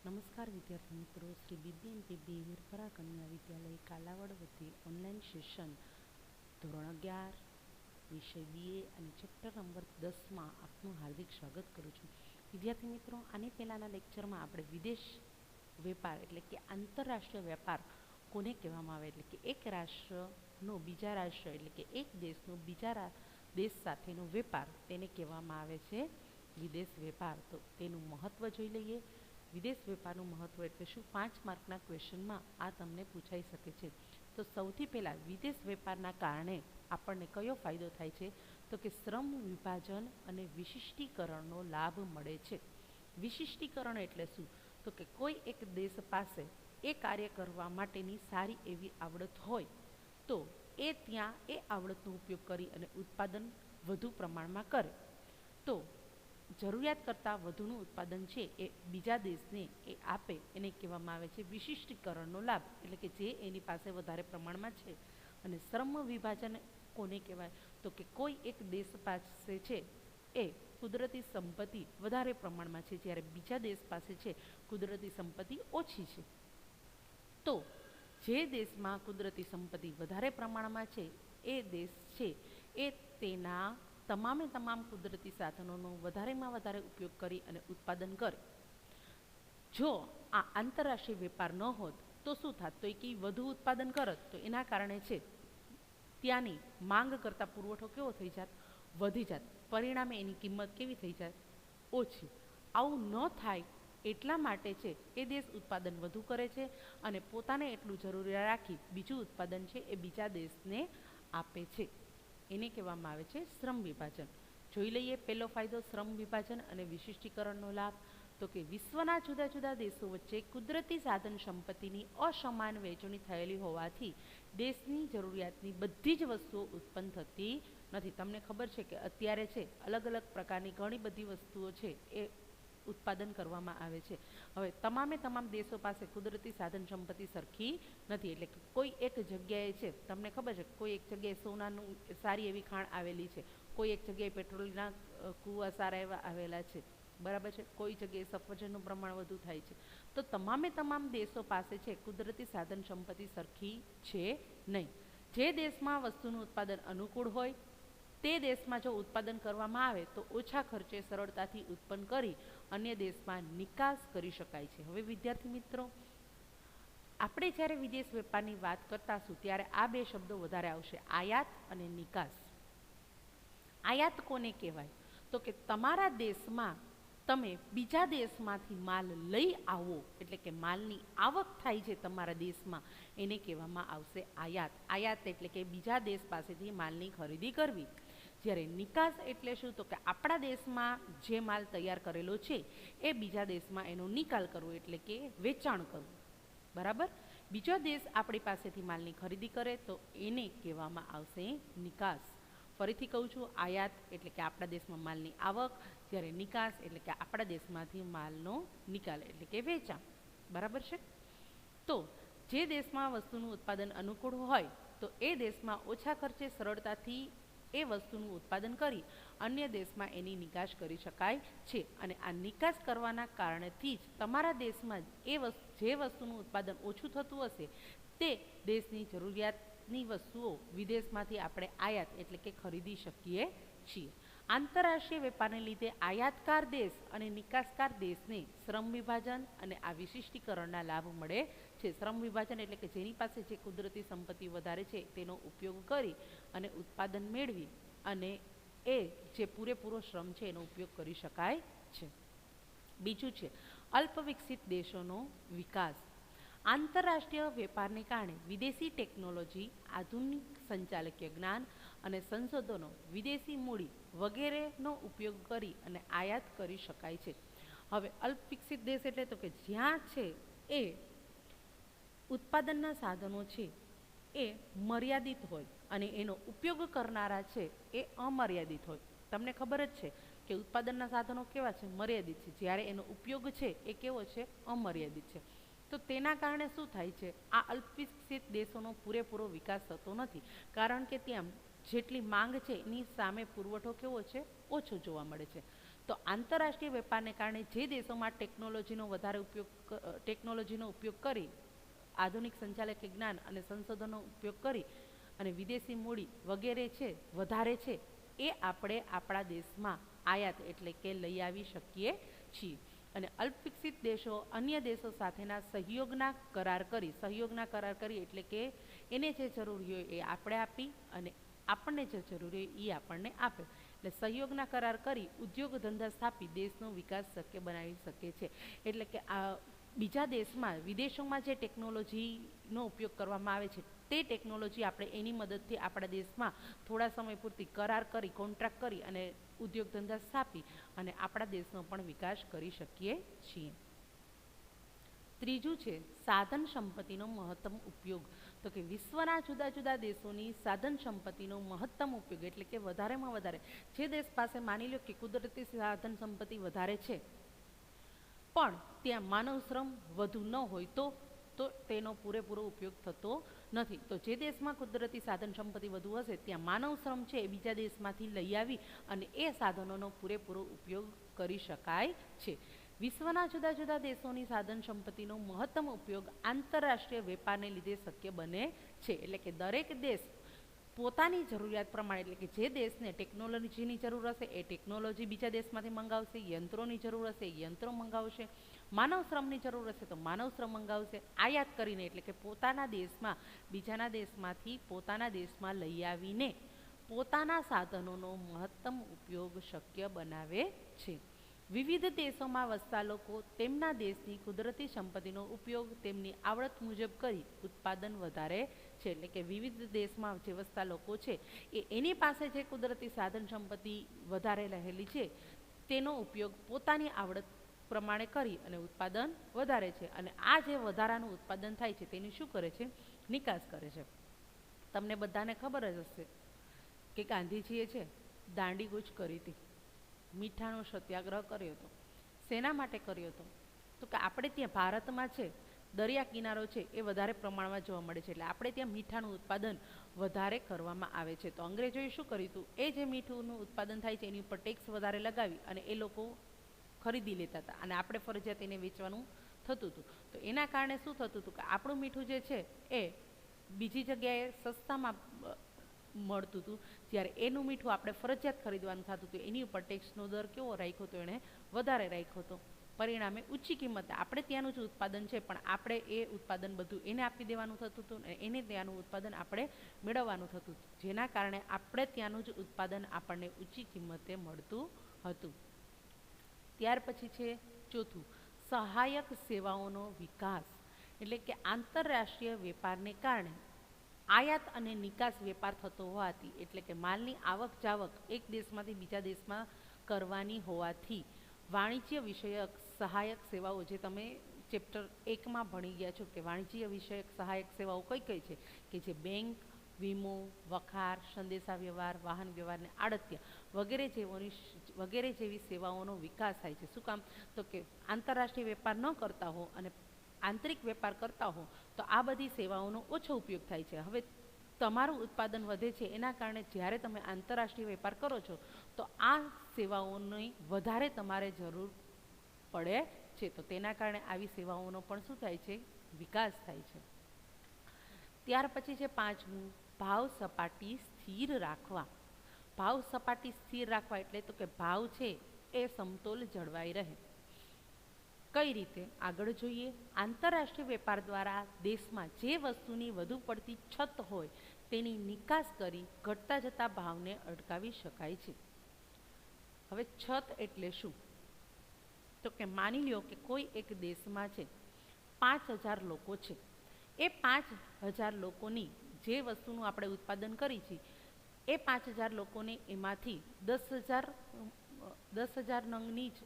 નમસ્કાર વિદ્યાર્થી મિત્રો, શ્રી BBMPB વીરપરા કન્યા વિદ્યાલય કાલાવડ વતી ઓનલાઈન સેશન ધોરણ 11 વિષય BA અને ચેપ્ટર નંબર 10માં આપનું હાર્દિક સ્વાગત કરું છું. વિદ્યાર્થી મિત્રો, આની પહેલાંના લેક્ચરમાં આપણે વિદેશ વેપાર એટલે કે આંતરરાષ્ટ્રીય વેપાર કોને કહેવામાં આવે, એટલે કે એક રાષ્ટ્રનો બીજા રાષ્ટ્ર એટલે કે એક દેશનો બીજા દેશ સાથેનો વેપાર તેને કહેવામાં આવે છે વિદેશ વેપાર. તો તેનું મહત્ત્વ જોઈ લઈએ. વિદેશ વેપારનું મહત્ત્વ એટલે શું? 5 માર્કના ક્વેશ્ચનમાં આ તમને પૂછાઈ શકે છે. તો સૌથી પહેલાં વિદેશ વેપારના કારણે આપણને કયો ફાયદો થાય છે? તો કે શ્રમ વિભાજન અને વિશિષ્ટીકરણનો લાભ મળે છે. વિશિષ્ટીકરણ એટલે શું? તો કે કોઈ એક દેશ પાસે એ કાર્ય કરવા માટેની સારી એવી આવડત હોય તો એ ત્યાં એ આવડતનો ઉપયોગ કરી અને ઉત્પાદન વધુ પ્રમાણમાં કરે. તો જરૂરિયાત કરતાં વધુનું ઉત્પાદન છે એ બીજા દેશને એ આપે, એને કહેવામાં આવે છે વિશિષ્ટીકરણનો લાભ, એટલે કે જે એની પાસે વધારે પ્રમાણમાં છે. અને શ્રમ વિભાજન કોને કહેવાય? તો કે કોઈ એક દેશ પાસે છે એ કુદરતી સંપત્તિ વધારે પ્રમાણમાં છે, જ્યારે બીજા દેશ પાસે છે કુદરતી સંપત્તિ ઓછી છે. તો જે દેશમાં કુદરતી સંપત્તિ વધારે પ્રમાણમાં છે એ દેશ છે એ તેના તમામ કુદરતી સાધનોનો વધારેમાં વધારે ઉપયોગ કરી અને ઉત્પાદન કરે. જો આ આંતરરાષ્ટ્રીય વેપાર ન હોત તો શું થાત? તો એ વધુ ઉત્પાદન કરત, તો એના કારણે છે ત્યાંની માંગ કરતાં પુરવઠો કેવો થઈ જાત? વધી જાત. પરિણામે એની કિંમત કેવી થઈ જાય? ઓછી. આવું ન થાય એટલા માટે છે એ દેશ ઉત્પાદન વધુ કરે છે અને પોતાને એટલું જરૂરિયાત રાખી બીજું ઉત્પાદન છે એ બીજા દેશને આપે છે. એને કહેવામાં આવે છે શ્રમ વિભાજન. જોઈ લઈએ પહેલો ફાયદો શ્રમ વિભાજન અને વિશિષ્ટીકરણનો લાભ. તો કે વિશ્વના જુદા જુદા દેશો વચ્ચે કુદરતી સાધન સંપત્તિની અસમાન વહેંચણી થયેલી હોવાથી દેશની જરૂરિયાતની બધી જ વસ્તુઓ ઉત્પન્ન થતી નથી. તમને ખબર છે કે અત્યારે છે અલગ અલગ પ્રકારની ઘણી બધી વસ્તુઓ છે એ ઉત્પાદન કરવામાં આવે છે. હવે તમામ દેશો પાસે કુદરતી સાધન સંપત્તિ સરખી નથી, એટલે કે કોઈ એક જગ્યાએ છે, તમને ખબર છે કોઈ એક જગ્યાએ સોનાનું સારી એવી ખાણ આવેલી છે, કોઈ એક જગ્યાએ પેટ્રોલના કૂવા સારા એવા આવેલા છે, બરાબર છે, કોઈ જગ્યાએ સફરજનનું પ્રમાણ વધુ થાય છે. તો તમામ દેશો પાસે છે કુદરતી સાધન સંપત્તિ સરખી છે નહીં. જે દેશમાં વસ્તુનું ઉત્પાદન અનુકૂળ હોય તે દેશમાં જો ઉત્પાદન કરવામાં આવે તો ઓછા ખર્ચે સરળતાથી ઉત્પન્ન કરી અન્ય દેશમાં નિકાસ કરી શકાય છે. હવે વિદ્યાર્થી મિત્રો, આપણે જ્યારે વિદેશ વેપારની વાત કરતાશું ત્યારે આ બે શબ્દો વધારે આવશે, આયાત અને નિકાસ. આયાત કોને કહેવાય? તો કે તમારા દેશમાં તમે બીજા દેશમાંથી માલ લઈ આવો, એટલે કે માલની આવક થાય છે તમારા દેશમાં, એને કહેવામાં આવશે આયાત. આયાત એટલે કે બીજા દેશ પાસેથી માલની ખરીદી કરવી. જ્યારે નિકાસ એટલે શું? તો કે આપણા દેશમાં જે માલ તૈયાર કરેલો છે એ બીજા દેશમાં એનો નિકાલ કરવો, એટલે કે વેચાણ કરવું. બરાબર? બીજો દેશ આપણી પાસેથી માલની ખરીદી કરે તો એને કહેવામાં આવશે નિકાસ. ફરીથી કહું છું, આયાત એટલે કે આપણા દેશમાં માલની આવક, જ્યારે નિકાસ એટલે કે આપણા દેશમાંથી માલનો નિકાલ એટલે કે વેચાણ. બરાબર છે? તો જે દેશમાં વસ્તુનું ઉત્પાદન અનુકૂળ હોય તો એ દેશમાં ઓછા ખર્ચે સરળતાથી એ વસ્તુનું ઉત્પાદન કરી અન્ય દેશમાં એની નિકાસ કરી શકાય છે. અને આ નિકાસ કરવાના કારણેથી જ તમારા દેશમાં જે વસ્તુનું ઉત્પાદન ઓછું થતું હશે તે દેશની જરૂરિયાતની વસ્તુઓ વિદેશમાંથી આપણે આયાત એટલે કે ખરીદી શકીએ છીએ. આંતરરાષ્ટ્રીય વેપારને લીધે આયાતકાર દેશ અને નિકાસકાર દેશને શ્રમ વિભાજન અને આ વિશિષ્ટીકરણના લાભ મળે છે. શ્રમ વિભાજન એટલે કે જેની પાસે જે કુદરતી સંપત્તિ વધારે છે તેનો ઉપયોગ કરી અને ઉત્પાદન મેળવી અને એ જે પૂરેપૂરો શ્રમ છે એનો ઉપયોગ કરી શકાય છે. બીજું છે અલ્પ વિકસિત દેશોનો વિકાસ. આંતરરાષ્ટ્રીય વેપારને કારણે વિદેશી ટેકનોલોજી, આધુનિક સંચાલકીય જ્ઞાન અને સંશોધનો, વિદેશી મૂડી વગેરેનો ઉપયોગ કરી અને આયાત કરી શકાય છે. હવે અલ્પ વિકસિત દેશ એટલે તો કે જ્યાં છે એ ઉત્પાદનના સાધનો છે એ મર્યાદિત હોય અને એનો ઉપયોગ કરનારા છે એ અમર્યાદિત હોય. તમને ખબર જ છે કે ઉત્પાદનના સાધનો કેવા છે? મર્યાદિત છે, જ્યારે એનો ઉપયોગ છે એ કેવો છે? અમર્યાદિત છે. તો તેના કારણે શું થાય છે? આ અલ્પ વિકસિત દેશોનો પૂરેપૂરો વિકાસ થતો નથી, કારણ કે ત્યાં જેટલી માંગ છે એની સામે પુરવઠો કેવો છે? ઓછો જોવા મળે છે. તો આંતરરાષ્ટ્રીય વેપારને કારણે જે દેશોમાં ટેકનોલોજીનો ઉપયોગ કરી આધુનિક સંચાલક જ્ઞાન અને સંશોધનનો ઉપયોગ કરી અને વિદેશી મૂડી વગેરે છે વધારે છે એ આપણે આપણા દેશમાં આયાત એટલે કે લઈ આવી શકીએ છીએ. અને અલ્પવિકસિત દેશો અન્ય દેશો સાથેના સહયોગના કરાર કરી એટલે કે એને જે જરૂરી હોય એ આપણે આપી અને આપણને જે જરૂરી હોય એ આપણને આપે. એટલે સહયોગના કરાર કરી ઉદ્યોગ ધંધા સ્થાપી દેશનો વિકાસ શક્ય બનાવી શકે છે. એટલે કે આ બીજા દેશમાં વિદેશોમાં જે ટેકનોલોજીનો ઉપયોગ કરવામાં આવે છે તે ટેકનોલોજી આપણે એની મદદથી આપણા દેશમાં થોડા સમય પૂરતી કરાર કરી કોન્ટ્રાક્ટ કરી અને ઉદ્યોગ ધંધા સ્થાપી અને આપણા દેશનો પણ વિકાસ કરી શકીએ છીએ. ત્રીજું છે સાધન સંપત્તિનો મહત્તમ ઉપયોગ. તો કે વિશ્વના જુદા જુદા દેશોની સાધન સંપત્તિનો મહત્તમ ઉપયોગ એટલે કે વધારેમાં વધારે જે દેશ પાસે માની લો કે કુદરતી સાધન સંપત્તિ વધારે છે પણ ત્યાં માનવ શ્રમ વધુ ન હોય તો તેનો પૂરેપૂરો ઉપયોગ થતો નથી. તો જે દેશમાં કુદરતી સાધન સંપત્તિ વધુ હશે ત્યાં માનવ શ્રમ છે એ બીજા દેશમાંથી લઈ આવી અને એ સાધનોનો પૂરેપૂરો ઉપયોગ કરી શકાય છે. વિશ્વના જુદા જુદા દેશોની સાધન સંપત્તિનો મહત્તમ ઉપયોગ આંતરરાષ્ટ્રીય વેપારને લીધે શક્ય બને છે. એટલે કે દરેક દેશ પોતાની જરૂરિયાત પ્રમાણે એટલે કે જે દેશને ટેકનોલોજીની જરૂર હશે એ ટેકનોલોજી બીજા દેશમાંથી મંગાવશે, યંત્રોની જરૂર હશે એ યંત્રો મંગાવશે, માનવ શ્રમની જરૂર હશે તો માનવ શ્રમ મંગાવશે. આયાત કરીને એટલે કે પોતાના દેશમાં બીજાના દેશમાંથી પોતાના દેશમાં લઈ આવીને પોતાના સાધનોનો મહત્તમ ઉપયોગ શક્ય બનાવે છે. વિવિધ દેશોમાં વસતા લોકો તેમના દેશની કુદરતી સંપત્તિનો ઉપયોગ તેમની આવડત મુજબ કરી ઉત્પાદન વધારે છે. એટલે કે વિવિધ દેશમાં જે વસતા લોકો છે એની પાસે જે કુદરતી સાધન સંપત્તિ વધારે રહેલી છે તેનો ઉપયોગ પોતાની આવડત પ્રમાણે કરી અને ઉત્પાદન વધારે છે. અને આ જે વધારાનું ઉત્પાદન થાય છે તેની શું કરે છે? નિકાસ કરે છે. તમને બધાને ખબર જ હશે કે ગાંધીજીએ છે દાંડી કૂચ કરી હતી, મીઠાનો સત્યાગ્રહ કર્યો હતો. શેના માટે કર્યો હતો? તો કે આપણે ત્યાં ભારતમાં છે દરિયા કિનારો છે એ વધારે પ્રમાણમાં જોવા મળે છે એટલે આપણે ત્યાં મીઠાનું ઉત્પાદન વધારે કરવામાં આવે છે. તો અંગ્રેજોએ શું કર્યું હતું? એ જે મીઠુંનું ઉત્પાદન થાય છે એની ઉપર ટેક્સ વધારે લગાવી અને એ લોકો ખરીદી લેતા હતા અને આપણે ફરજિયાત એને વેચવાનું થતું હતું. તો એના કારણે શું થતું હતું કે આપણું મીઠું જે છે એ બીજી જગ્યાએ સસ્તામાં મળતું હતું જ્યારે એનું મીઠું આપણે ફરજિયાત ખરીદવાનું થતું હતું. એની ઉપર ટેક્સનો દર કેવો રાખ્યો હતો? એણે વધારે રાખ્યો હતો. પરિણામે ઊંચી કિંમતે આપણે ત્યાંનું જ ઉત્પાદન છે પણ આપણે એ ઉત્પાદન બધું એને આપી દેવાનું થતું હતું અને એને ત્યાંનું ઉત્પાદન આપણે મેળવવાનું થતું હતું જેના કારણે આપણે ત્યાંનું જ ઉત્પાદન આપણને ઊંચી કિંમતે મળતું હતું. ત્યાર પછી છે ચોથું સહાયક સેવાઓનો વિકાસ. એટલે કે આંતરરાષ્ટ્રીય વેપારને કારણે આયાત અને નિકાસ વેપાર થતો હોવાથી એટલે કે માલની આવક જાવક એક દેશમાંથી બીજા દેશમાં કરવાની હોવાથી વાણિજ્ય વિષયક સહાયક સેવાઓ જે તમે ચેપ્ટર 1માં ભણી ગયા છો કે વાણિજ્ય વિષયક સહાયક સેવાઓ કઈ કઈ છે કે જે બેંક, વીમો, વખાર, સંદેશા વ્યવહાર, વાહન વ્યવહારને આડત્ય વગેરે જેવી સેવાઓનો વિકાસ થાય છે. શું કામ? તો કે આંતરરાષ્ટ્રીય વેપાર ન કરતા હો અને આંતરિક વેપાર કરતા હો તો આ બધી સેવાઓનો ઓછો ઉપયોગ થાય છે. હવે તમારું ઉત્પાદન વધે છે એના કારણે જ્યારે તમે આંતરરાષ્ટ્રીય વેપાર કરો છો તો આ સેવાઓની વધારે તમારે જરૂર પડે છે. તો તેના કારણે આવી સેવાઓનો પણ શું થાય છે? વિકાસ થાય છે. ત્યાર પછી છે પાંચમું ભાવ સપાટી સ્થિર રાખવા. ભાવ સપાટી સ્થિર રાખવા એટલે તો કે ભાવ છે એ સમતોલ જળવાઈ રહે. કઈ રીતે? આગળ જોઈએ. આંતરરાષ્ટ્રીય વેપાર દ્વારા દેશમાં જે વસ્તુની વધુ પડતી છત હોય તેની નિકાસ કરી ઘટતા જતા ભાવને અટકાવી શકાય છે. હવે છત એટલે શું? તો કે માની લ્યો કે કોઈ એક દેશમાં છે 5,000 લોકો છે. એ 5,000 લોકોની જે વસ્તુનું આપણે ઉત્પાદન કરી છે એ 5,000 લોકોને એમાંથી 10,000 નંગની જ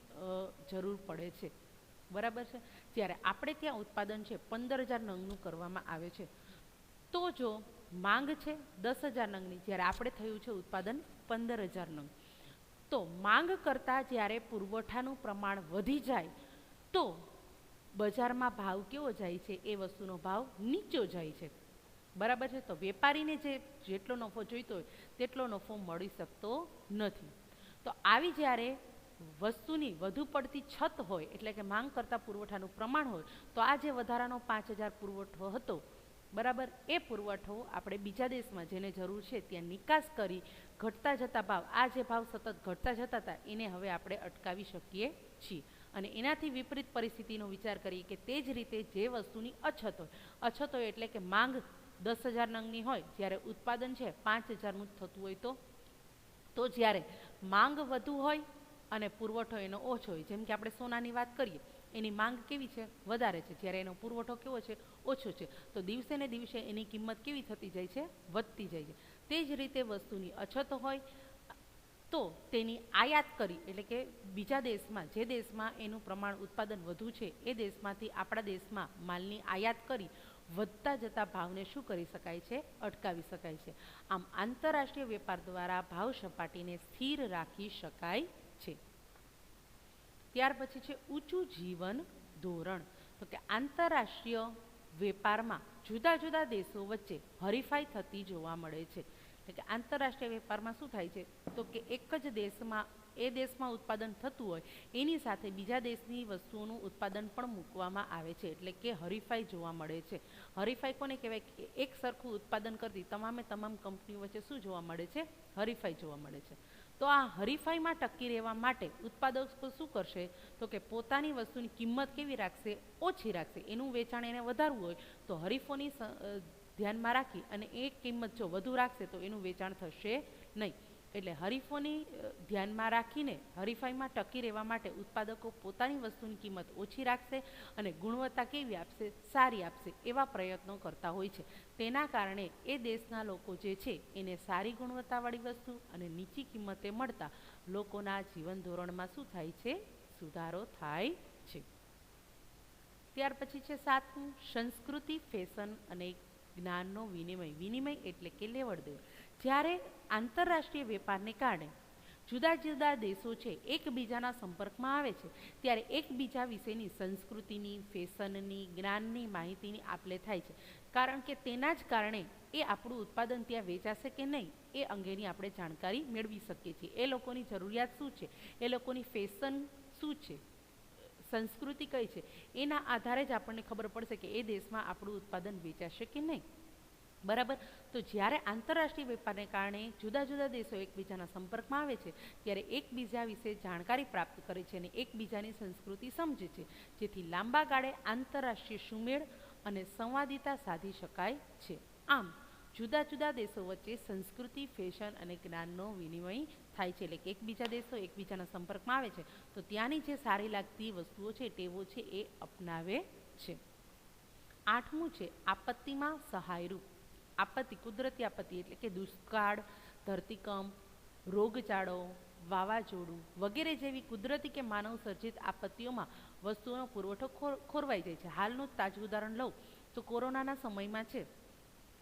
જરૂર પડે છે. બરાબર છે? જ્યારે આપણે ત્યાં ઉત્પાદન છે 15,000 નંગનું કરવામાં આવે છે. તો જો માંગ છે 10,000 નંગની, જ્યારે આપણે થયું છે ઉત્પાદન 15,000 નંગ, તો માંગ કરતાં જ્યારે પુરવઠાનું પ્રમાણ વધી જાય તો બજારમાં ભાવ કેવો જાય છે? એ વસ્તુનો ભાવ નીચો જાય છે. બરાબર છે? તો વેપારીને જેટલો નફો જોઈતો હોય તેટલો નફો મળી શકતો નથી. તો આવી જ્યારે વસ્તુની વધુ પડતી છત હોય, એટલે કે માંગ કરતાં પુરવઠાનું પ્રમાણ હોય, તો આ જે વધારાનો 5,000 પુરવઠો હતો, બરાબર, એ પુરવઠો આપણે બીજા દેશમાં જેને જરૂર છે ત્યાં નિકાસ કરી ઘટતા જતા ભાવ, આ જે ભાવ સતત ઘટતા જતા હતા એને હવે આપણે અટકાવી શકીએ છીએ. અને એનાથી વિપરીત પરિસ્થિતિનો વિચાર કરીએ કે તે જ રીતે જે વસ્તુની અછત હોય એટલે કે માંગ 10,000 નંગની હોય, જ્યારે ઉત્પાદન છે 5,000નું જ થતું હોય, તો જ્યારે માંગ વધુ હોય અને પુરવઠો એનો ઓછો હોય, જેમ કે આપણે સોનાની વાત કરીએ, એની માંગ કેવી છે? વધારે છે, જ્યારે એનો પુરવઠો કેવો છે? ઓછો છે. તો દિવસે ને દિવસે એની કિંમત કેવી થતી જાય છે? વધતી જાય છે. તે જ રીતે વસ્તુની અછત હોય તો તેની આયાત કરી, એટલે કે બીજા દેશમાં, જે દેશમાં એનું પ્રમાણ ઉત્પાદન વધુ છે એ દેશમાંથી આપણા દેશમાં માલની આયાત કરી વધતા જતા ભાવને શું કરી શકાય છે? અટકાવી શકાય છે. આમ આંતરરાષ્ટ્રીય વેપાર દ્વારા ભાવ સપાટીને સ્થિર રાખી શકાય છે. ત્યાર પછી છે ઊંચું જીવન ધોરણ. તો કે આંતરરાષ્ટ્રીય વેપારમાં જુદા જુદા દેશો વચ્ચે હરીફાઈ થતી જોવા મળે છે. એટલે કે આંતરરાષ્ટ્રીય વેપારમાં શું થાય છે? તો કે એક જ દેશમાં, એ દેશમાં ઉત્પાદન થતું હોય એની સાથે બીજા દેશની વસ્તુઓનું ઉત્પાદન પણ મૂકવામાં આવે છે, એટલે કે હરીફાઈ જોવા મળે છે. હરીફાઈ કોને કહેવાય? કે એક સરખું ઉત્પાદન કરતી તમામ કંપનીઓ વચ્ચે શું જોવા મળે છે? હરીફાઈ જોવા મળે છે. તો આ હરીફાઈમાં ટકી રહેવા માટે ઉત્પાદકો શું કરશે? તો કે પોતાની વસ્તુની કિંમત કેવી રાખશે? ઓછી રાખશે. એનું વેચાણ એને વધારવું હોય તો હરીફોની ધ્યાનમાં રાખી અને એ કિંમત જો વધુ રાખશે તો એનું વેચાણ થશે નહીં. એટલે હરીફોની ધ્યાનમાં રાખીને હરીફાઈમાં ટકી રહેવા માટે ઉત્પાદકો પોતાની વસ્તુની કિંમત ઓછી રાખશે અને ગુણવત્તા કેવી આપશે? સારી આપશે, એવા પ્રયત્નો કરતા હોય છે. તેના કારણે એ દેશના લોકો જે છે એને સારી ગુણવત્તાવાળી વસ્તુ અને નીચી કિંમતે મળતા લોકોના જીવન ધોરણમાં શું થાય છે? સુધારો થાય છે. ત્યાર પછી છે 7મું, સંસ્કૃતિ, ફેશન અને જ્ઞાનનો વિનિમય. વિનિમય એટલે કે લેવડ દેવડ. જ્યારે આંતરરાષ્ટ્રીય વેપારને કારણે જુદા જુદા દેશો છે એકબીજાના સંપર્કમાં આવે છે, ત્યારે એકબીજા વિશેની સંસ્કૃતિની, ફેશનની, જ્ઞાનની માહિતીની આપલે થાય છે. કારણ કે તેના જ કારણે એ આપણું ઉત્પાદન ત્યાં વેચાશે કે નહીં એ અંગેની આપણે જાણકારી મેળવી શકીએ છીએ. એ લોકોની જરૂરિયાત શું છે, એ લોકોની ફેશન શું છે, સંસ્કૃતિ કઈ છે, એના આધારે જ આપણને ખબર પડશે કે એ દેશમાં આપણું ઉત્પાદન વેચાશે કે નહીં. બરાબર. તો જ્યારે આંતરરાષ્ટ્રીય વેપારને કારણે જુદા જુદા દેશો એકબીજાના સંપર્કમાં આવે છે ત્યારે એકબીજા વિશે જાણકારી પ્રાપ્ત કરે છે અને એકબીજાની સંસ્કૃતિ સમજે છે, જેથી લાંબા ગાળે આંતરરાષ્ટ્રીય સુમેળ અને સંવાદિતા સાધી શકાય છે. આમ જુદા જુદા દેશો વચ્ચે સંસ્કૃતિ, ફેશન અને જ્ઞાનનો વિનિમય થાય છે. એટલે કે એકબીજા દેશો એકબીજાના સંપર્કમાં આવે છે તો ત્યાંની જે સારી લાગતી વસ્તુઓ છે, ટેવો છે, એ અપનાવે છે. 8મું છે આપત્તિમાં સહાયરૂપ. આપત્તિ, કુદરતી આપત્તિ એટલે કે દુષ્કાળ, ધરતીકંપ, રોગચાળો, વાવાઝોડું વગેરે જેવી કુદરતી કે માનવ સર્જિત આપત્તિઓમાં વસ્તુઓનો પુરવઠો ખોરવાઈ જાય છે. હાલનું જ તાજું ઉદાહરણ લઉં તો કોરોનાના સમયમાં છે,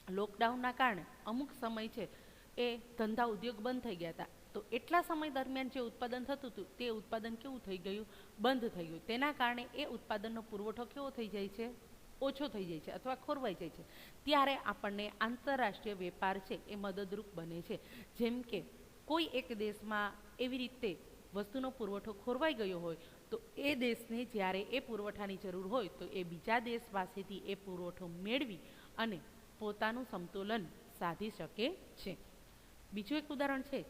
લોકડાઉનના કારણે અમુક સમય છે એ ધંધા ઉદ્યોગ બંધ થઈ ગયા હતા. તો એટલા સમય દરમિયાન જે ઉત્પાદન થતું હતું તે ઉત્પાદન કેવું થઈ ગયું? બંધ થઈ ગયું. તેના કારણે એ ઉત્પાદનનો પુરવઠો કેવો થઈ જાય છે? ઓછો થઈ જાય છે અથવા ખોરવાઈ જાય છે. ત્યારે આપણને આંતરરાષ્ટ્રીય વેપાર છે એ મદદરૂપ બને છે. જેમ કે કોઈ એક દેશમાં એવી રીતે વસ્તુનો પુરવઠો ખોરવાઈ ગયો હોય તો એ દેશને જ્યારે એ પુરવઠાની જરૂર હોય તો એ બીજા દેશ પાસેથી એ પુરવઠો મેળવી અને પોતાનું સંતુલન સાધી શકે છે. બીજું એક ઉદાહરણ છે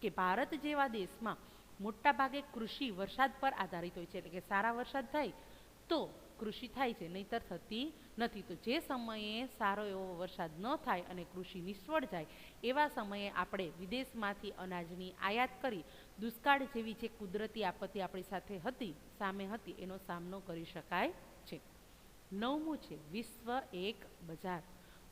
કે ભારત જેવા દેશમાં મોટાભાગે કૃષિ વરસાદ પર આધારિત હોય છે. એટલે કે સારા વરસાદ થાય તો કૃષિ થાય છે, નહીંતર થતી નથી. તો જે સમયે સારો એવો વરસાદ ન થાય અને કૃષિ નિષ્ફળ જાય એવા સમયે આપણે વિદેશમાંથી અનાજની આયાત કરી દુષ્કાળ જેવી જે કુદરતી આપત્તિ આપણી સાથે સામે હતી એનો સામનો કરી શકાય છે. 9મું છે વિશ્વ એક બજાર.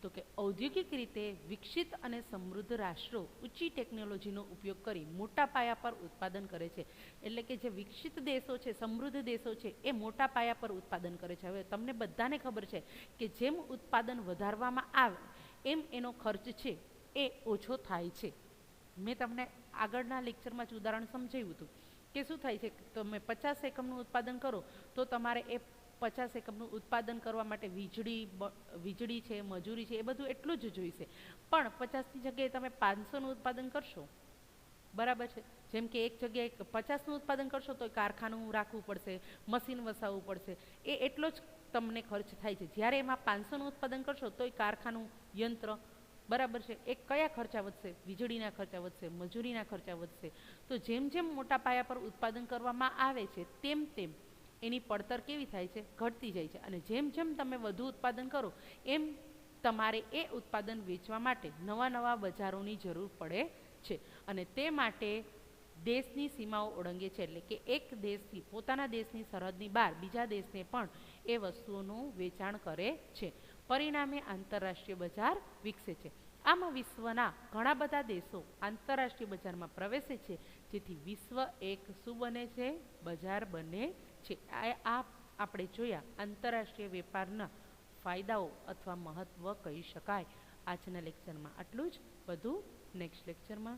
તો કે ઔદ્યોગિક રીતે વિકસિત અને સમૃદ્ધ રાષ્ટ્રો ઊંચી ટેકનોલોજીનો ઉપયોગ કરી મોટા પાયા પર ઉત્પાદન કરે છે. એટલે કે જે વિકસિત દેશો છે, સમૃદ્ધ દેશો છે, એ મોટા પાયા પર ઉત્પાદન કરે છે. હવે તમને બધાને ખબર છે કે જેમ ઉત્પાદન વધારવામાં આવે એમ એનો ખર્ચ છે એ ઓછો થાય છે. મેં તમને આગળના લેક્ચરમાં જ ઉદાહરણ સમજાવ્યું હતું કે શું થાય છે, તમે 50 એકમનું ઉત્પાદન કરો તો તમારે એ 50 એકમનું ઉત્પાદન કરવા માટે વીજળી છે, મજૂરી છે, એ બધું એટલું જ જોઈશે. પણ 50ની જગ્યાએ તમે 500નું ઉત્પાદન કરશો, બરાબર છે. જેમ કે એક જગ્યાએ 50નું ઉત્પાદન કરશો તો કારખાનું રાખવું પડશે, મશીન વસાવવું પડશે, એ એટલો જ તમને ખર્ચ થાય છે. જ્યારે એમાં 500નું ઉત્પાદન કરશો તો કારખાનું, યંત્ર, બરાબર છે, એ કયા ખર્ચા વધશે? વીજળીના ખર્ચા વધશે, મજૂરીના ખર્ચા વધશે. તો જેમ જેમ મોટા પાયા પર ઉત્પાદન કરવામાં આવે છે તેમ તેમ એની પડતર કેવી થાય છે? ઘટતી જાય છે. અને જેમ જેમ તમે વધુ ઉત્પાદન કરો એમ તમારે એ ઉત્પાદન વેચવા માટે નવા નવા બજારોની જરૂર પડે છે. અને તે માટે દેશની સીમાઓ ઓળંગે છે. એટલે કે એક દેશથી પોતાના દેશની સરહદની બહાર બીજા દેશને પણ એ વસ્તુઓનું વેચાણ કરે છે. પરિણામે આંતરરાષ્ટ્રીય બજાર વિકસે છે. આમાં વિશ્વના ઘણા બધા દેશો આંતરરાષ્ટ્રીય બજારમાં પ્રવેશે છે, જેથી વિશ્વ એક શું બને છે? બજાર બને છે. આ આપણે જોયા આંતરરાષ્ટ્રીય વેપારના ફાયદાઓ અથવા મહત્વ કહી શકાય. આજના લેક્ચરમાં આટલું જ. બધું નેક્સ્ટ લેક્ચરમાં